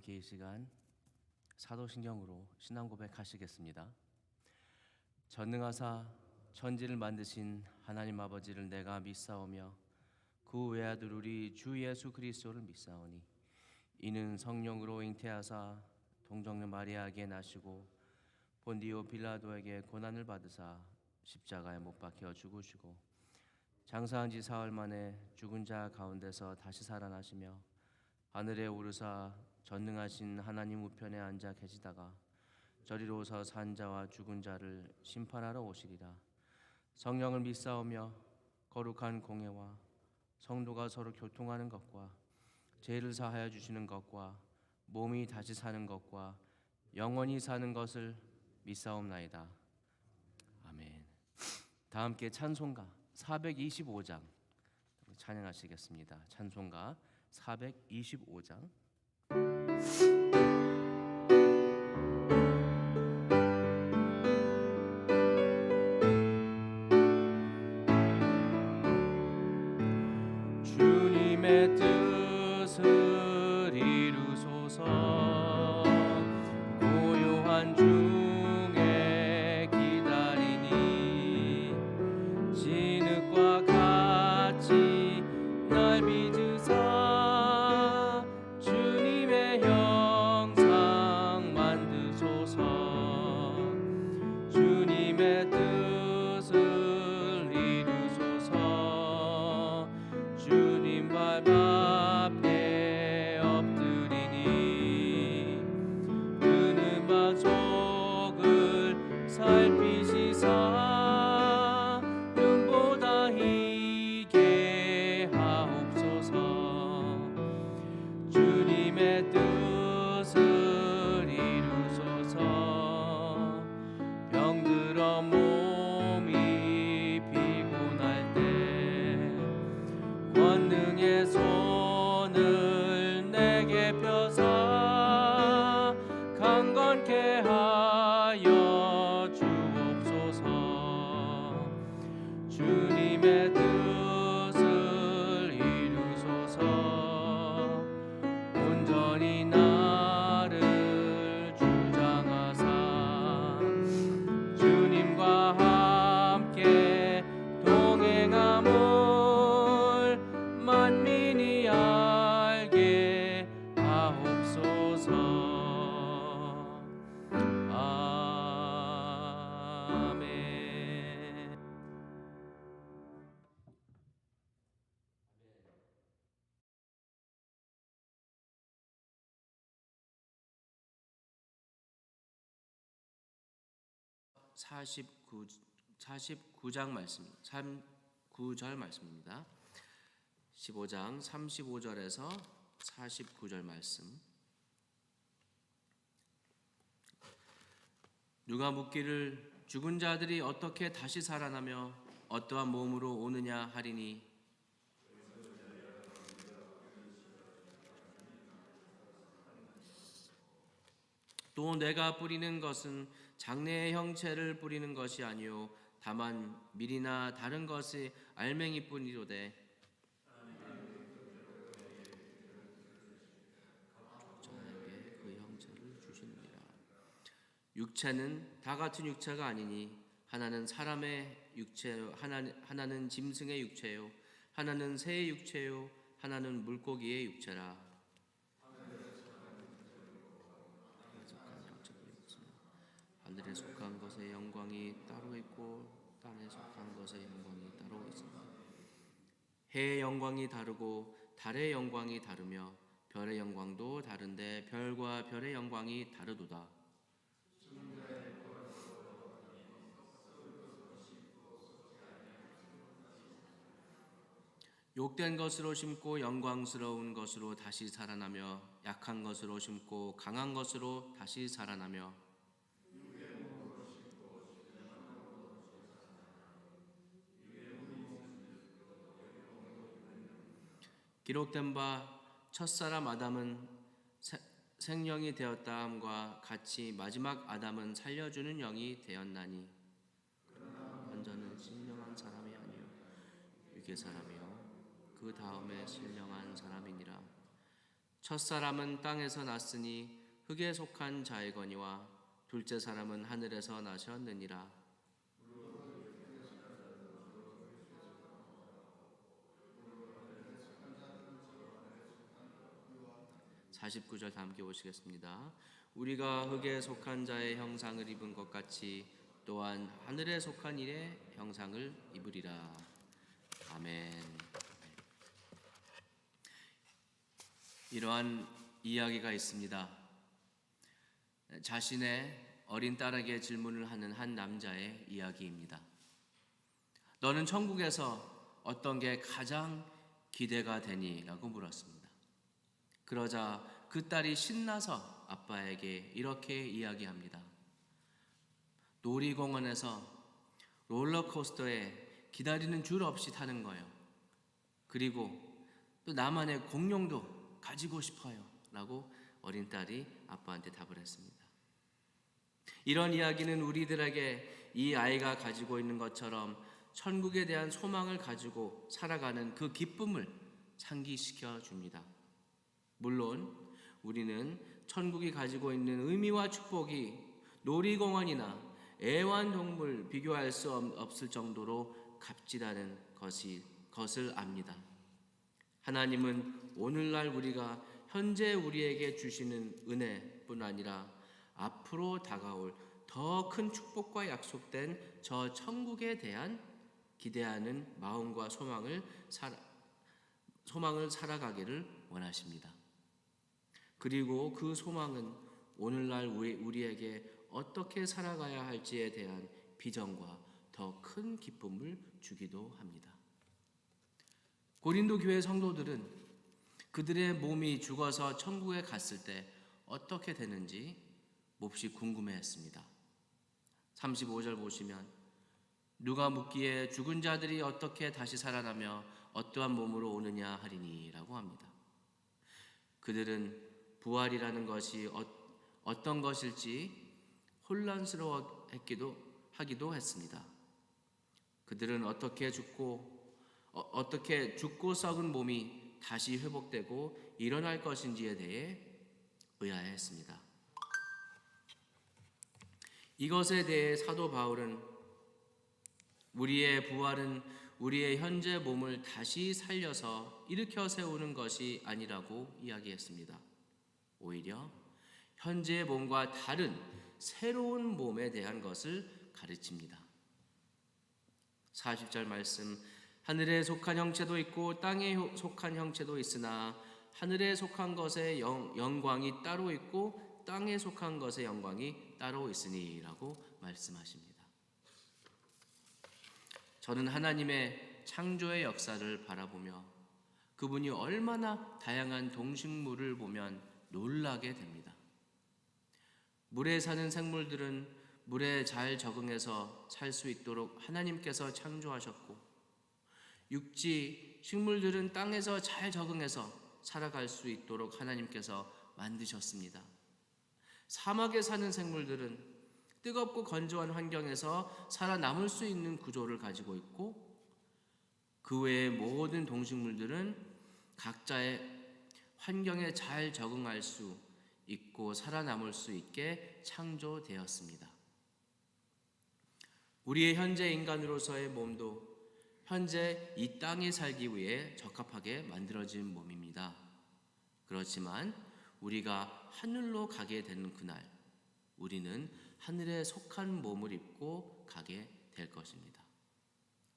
함께 이 시간 사도신경으로 신앙 고백하시겠습니다. 전능하사 천지를 만드신 하나님 아버지를 내가 믿사오며 그 외아들 우리 주 예수 그리스도를 믿사오니 이는 성령으로 잉태하사 동정녀 마리아에게 나시고 본디오 빌라도에게 고난을 받으사 십자가에 못 박혀 죽으시고 장사한 지 사흘 만에 죽은 자 가운데서 다시 살아나시며 하늘에 오르사 전능하신 하나님 우편에 앉아 계시다가 저리로서 산 자와 죽은 자를 심판하러 오시리라. 성령을 믿사오며 거룩한 공회와 성도가 서로 교통하는 것과 죄를 사하여 주시는 것과 몸이 다시 사는 것과 영원히 사는 것을 믿사옵나이다. 아멘. 다 함께 찬송가 425장 찬양하시겠습니다. 찬송가 425장. 주님의 뜻을 이루소서. 고요한 중에 기다리니 진흙과 같이 날 빚으사 주님의 형상 만드소서. 주님의 뜻을 이루소서. 주님 발 앞에 엎드리니 그는 반석을 살피시사 눈보다 희게 하옵소서. 주님의 뜻을 이루소서. 병들어 몸이 피곤할 때 권능의 손을 내게 펴사 강건케 하여 주옵소서. 주님의 뜻을 이루소서. 온전히 나를 주장하사 주님과 함께 동행함을 만민이 알게 하옵소서. 아멘. 49장 말씀, 39절 말씀입니다. 15장 35절에서 49절 말씀. 누가 묻기를 죽은 자들이 어떻게 다시 살아나며 어떠한 몸으로 오느냐 하리니 또 내가 뿌리는 것은 장래의 형체를 뿌리는 것이 아니요 다만 밀이나 다른 것의 알맹이 뿐이로되 저에게 그 형체를 주시느니라. 육체는 다 같은 육체가 아니니 하나는 사람의 육체요 하나는 짐승의 육체요 하나는 새의 육체요 하나는 물고기의 육체라. 하늘에 속한 것의 영광이 따로 있고 땅에 속한 것의 영광이 따로 있습니다. 해의 영광이 다르고 달의 영광이 다르며 별의 영광도 다른데 별과 별의 영광이 다르도다. 욕된 것으로 심고 영광스러운 것으로 다시 살아나며 약한 것으로 심고 강한 것으로 다시 살아나며 기록된 바 첫사람 아담은 생령이 되었다 함과 같이 마지막 아담은 살려주는 영이 되었나니 먼저는 신령한 사람이 아니요 유괴 사람이요 그 다음에 신령한 사람이니라. 첫사람은 땅에서 났으니 흙에 속한 자이거니와 둘째 사람은 하늘에서 나셨느니라. 49절 다 함께 보시겠습니다. 우리가 흙에 속한 자의 형상을 입은 것 같이 또한 하늘에 속한 이의 형상을 입으리라. 아멘. 이러한 이야기가 있습니다. 자신의 어린 딸에게 질문을 하는 한 남자의 이야기입니다. 너는 천국에서 어떤 게 가장 기대가 되니? 라고 물었습니다. 그러자 그 딸이 신나서 아빠에게 이렇게 이야기합니다. 놀이공원에서 롤러코스터에 기다리는 줄 없이 타는 거예요. 그리고 또 나만의 공룡도 가지고 싶어요. 라고 어린 딸이 아빠한테 답을 했습니다. 이런 이야기는 우리들에게 이 아이가 가지고 있는 것처럼 천국에 대한 소망을 가지고 살아가는 그 기쁨을 상기시켜 줍니다. 물론 우리는 천국이 가지고 있는 의미와 축복이 놀이공원이나 애완동물 비교할 수 없을 정도로 값지다는 것을 압니다. 하나님은 오늘날 우리가 현재 우리에게 주시는 은혜뿐 아니라 앞으로 다가올 더 큰 축복과 약속된 저 천국에 대한 기대하는 마음과 소망을 살아가기를 원하십니다. 그리고 그 소망은 오늘날 우리에게 어떻게 살아가야 할지에 대한 비전과 더 큰 기쁨을 주기도 합니다. 고린도 교회 성도들은 그들의 몸이 죽어서 천국에 갔을 때 어떻게 되는지 몹시 궁금해했습니다. 35절 보시면 누가 묻기에 죽은 자들이 어떻게 다시 살아나며 어떠한 몸으로 오느냐 하리니 라고 합니다. 그들은 부활이라는 것이 어떤 것일지 혼란스러워하기도 했습니다. 그들은 어떻게 죽고 썩은 몸이 다시 회복되고 일어날 것인지에 대해 의아해했습니다. 이것에 대해 사도 바울은 우리의 부활은 우리의 현재 몸을 다시 살려서 일으켜 세우는 것이 아니라고 이야기했습니다. 오히려 현재의 몸과 다른 새로운 몸에 대한 것을 가르칩니다. 40절 말씀, 하늘에 속한 형체도 있고 땅에 속한 형체도 있으나 하늘에 속한 것의 영광이 따로 있고 땅에 속한 것의 영광이 따로 있으니 라고 말씀하십니다. 저는 하나님의 창조의 역사를 바라보며 그분이 얼마나 다양한 동식물을 보면 놀라게 됩니다. 물에 사는 생물들은 물에 잘 적응해서 살 수 있도록 하나님께서 창조하셨고, 육지 식물들은 땅에서 잘 적응해서 살아갈 수 있도록 하나님께서 만드셨습니다. 사막에 사는 생물들은 뜨겁고 건조한 환경에서 살아남을 수 있는 구조를 가지고 있고, 그 외의 모든 동식물들은 각자의 환경에 잘 적응할 수 있고 살아남을 수 있게 창조되었습니다. 우리의 현재 인간으로서의 몸도 현재 이 땅에 살기 위해 적합하게 만들어진 몸입니다. 그렇지만 우리가 하늘로 가게 되는 그날, 우리는 하늘에 속한 몸을 입고 가게 될 것입니다.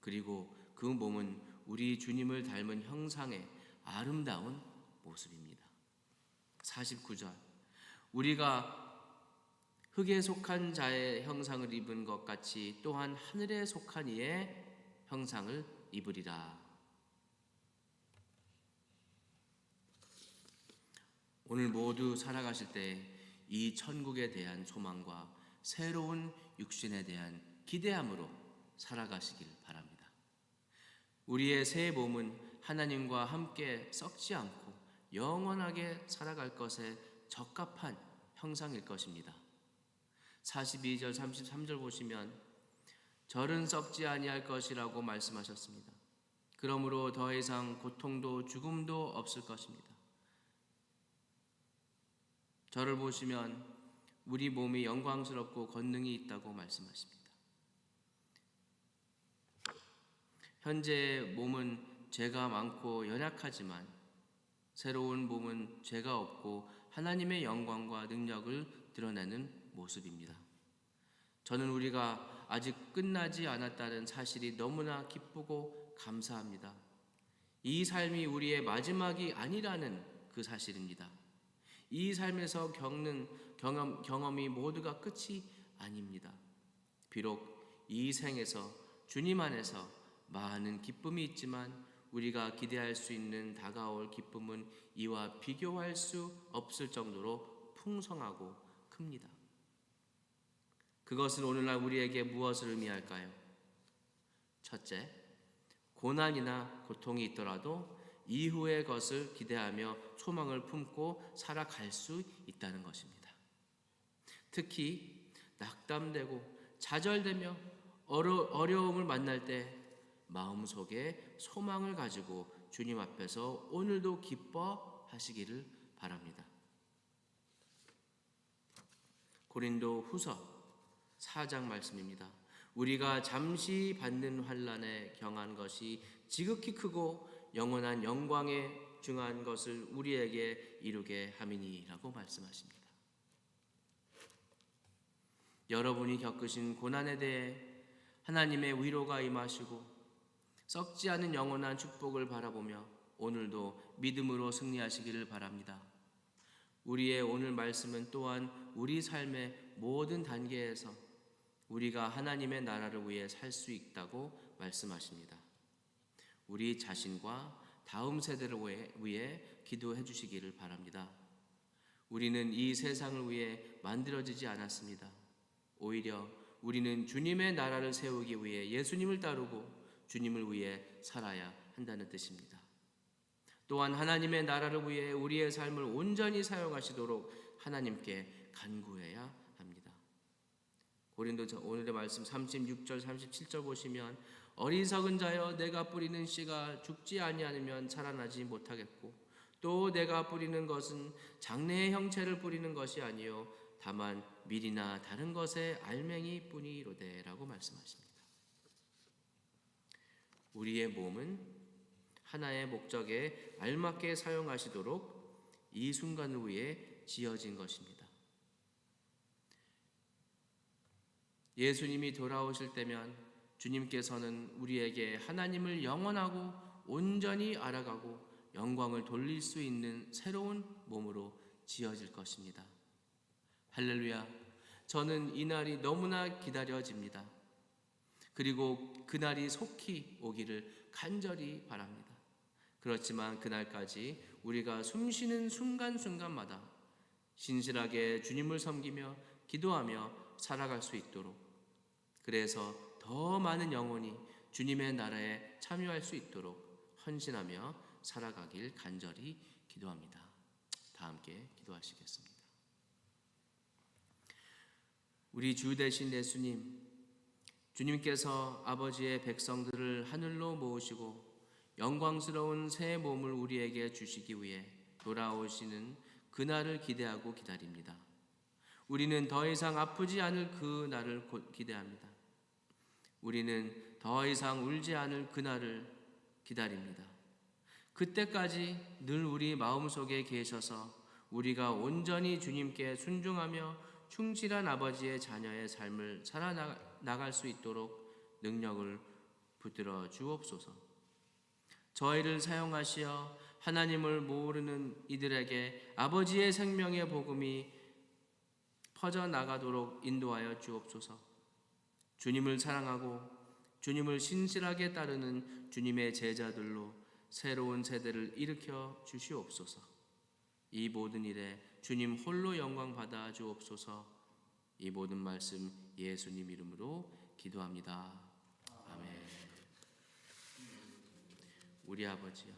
그리고 그 몸은 우리 주님을 닮은 형상의 아름다운 모습입니다. 49절, 우리가 흙에 속한 자의 형상을 입은 것 같이 또한 하늘에 속한 이의 형상을 입으리라. 오늘 모두 살아가실 때 이 천국에 대한 소망과 새로운 육신에 대한 기대함으로 살아가시길 바랍니다. 우리의 새 몸은 하나님과 함께 썩지 않고 영원하게 살아갈 것에 적합한 형상일 것입니다. 42절 33절 보시면 절은 썩지 아니할 것이라고 저를 보시면 우리 몸이 영광스럽고 권능이 있다고 말씀하십니다. 현재 몸은 죄가 많고 연약하지만 새로운 몸은 죄가 없고 하나님의 영광과 능력을 드러내는 모습입니다. 저는 우리가 아직 끝나지 않았다는 사실이 너무나 기쁘고 감사합니다. 이 삶이 우리의 마지막이 아니라는 그 사실입니다. 이 삶에서 겪는 경험이 모두가 끝이 아닙니다. 비록 이 생에서 주님 안에서 많은 기쁨이 있지만 우리가 기대할 수 있는 다가올 기쁨은 이와 비교할 수 없을 정도로 풍성하고 큽니다. 그것은 오늘날 우리에게 무엇을 의미할까요? 첫째, 고난이나 고통이 있더라도 이후의 것을 기대하며 소망을 품고 살아갈 수 있다는 것입니다. 특히 낙담되고 좌절되며 어려움을 만날 때 마음속에 소망을 가지고 주님 앞에서 오늘도 기뻐하시기를 바랍니다. 고린도 후서 4장 말씀입니다. 우리가 잠시 받는 환난에 경한 것이 지극히 크고 영원한 영광에 중한 것을 우리에게 이루게 함이니라고 말씀하십니다. 여러분이 겪으신 고난에 대해 하나님의 위로가 임하시고 썩지 않은 영원한 축복을 바라보며 오늘도 믿음으로 승리하시기를 바랍니다. 우리의 오늘 말씀은 또한 우리 삶의 모든 단계에서 우리가 하나님의 나라를 위해 살 수 있다고 말씀하십니다. 우리 자신과 다음 세대를 위해 기도해 주시기를 바랍니다. 우리는 이 세상을 위해 만들어지지 않았습니다. 오히려 우리는 주님의 나라를 세우기 위해 예수님을 따르고 주님을 위해 살아야 한다는 뜻입니다. 또한 하나님의 나라를 위해 우리의 삶을 온전히 사용하시도록 하나님께 간구해야 합니다. 고린도서 오늘의 말씀 36절 37절 보시면 어리석은 자여 내가 뿌리는 씨가 죽지 아니하면 자라나지 못하겠고 또 내가 뿌리는 것은 장래의 형체를 뿌리는 것이 아니요 다만 밀이나 다른 것의 알맹이 뿐이로되라고 말씀하십니다. 우리의 몸은 하나의 목적에 알맞게 사용하시도록 이 순간을 위해 지어진 것입니다. 예수님이 돌아오실 때면 주님께서는 우리에게 하나님을 영원하고 온전히 알아가고 영광을 돌릴 수 있는 새로운 몸으로 지어질 것입니다. 할렐루야! 저는 이 날이 너무나 기다려집니다. 그리고 그날이 속히 오기를 간절히 바랍니다. 그렇지만 그날까지 우리가 숨쉬는 순간순간마다 신실하게 주님을 섬기며 기도하며 살아갈 수 있도록, 그래서 더 많은 영혼이 주님의 나라에 참여할 수 있도록 헌신하며 살아가길 간절히 기도합니다. 다 함께 기도하시겠습니다. 우리 주 되신 예수님, 주님께서 아버지의 백성들을 하늘로 모으시고 영광스러운 새 몸을 우리에게 주시기 위해 돌아오시는 그날을 기대하고 기다립니다. 우리는 더 이상 아프지 않을 그 날을 기대합니다. 우리는 더 이상 울지 않을 그날을 기다립니다. 그때까지 늘 우리 마음속에 계셔서 우리가 온전히 주님께 순종하며 충실한 아버지의 자녀의 삶을 살아나갈 수 있도록 능력을 붙들어 주옵소서. 저희를 사용하시어 하나님을 모르는 이들에게 아버지의 생명의 복음이 퍼져나가도록 인도하여 주옵소서. 주님을 사랑하고 주님을 신실하게 따르는 주님의 제자들로 새로운 세대를 일으켜 주시옵소서. 이 모든 일에 주님 홀로 영광 받아 주옵소서. 이 모든 말씀 예수님 이름으로 기도합니다. 아멘. 우리 아버지여,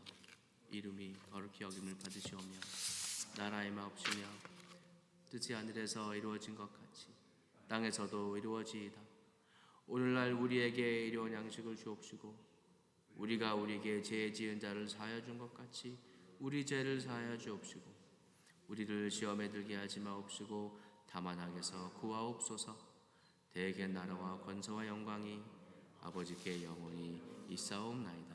이름이 거룩히 여김을 받으시오며 나라의 마옵시며 뜻이 하늘에서 이루어진 것 같이 땅에서도 이루어지이다. 오늘날 우리에게 일용할 양식을 주옵시고 우리가 우리에게 죄 지은 자를 사하여 준 것 같이 우리 죄를 사하여 주옵시고 우리를 시험에 들게 하지 마옵시고 다만 악에서 구하옵소서. 대개 나라와 권세와 영광이 아버지께 영원히 있사옵나이다.